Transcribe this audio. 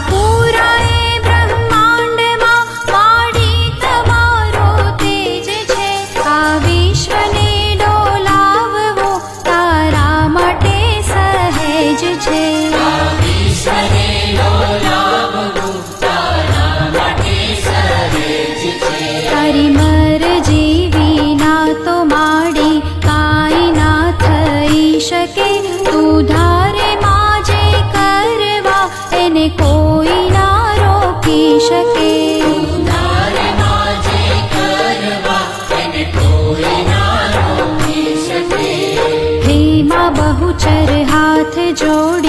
પૂરાએ બ્રહ્માંડમાં વાડી તમારો તેજ છે. આ વિશ્વને ડોલાવવો તારા માટે સહેજ છે. તારી મરજી વિના તો માડી કાંઈ ના થઈ શકે. તું ધારે માં જે કરવા એને કોઈ ના રોકી શકે. હે માં બહુચર હાથ જોડ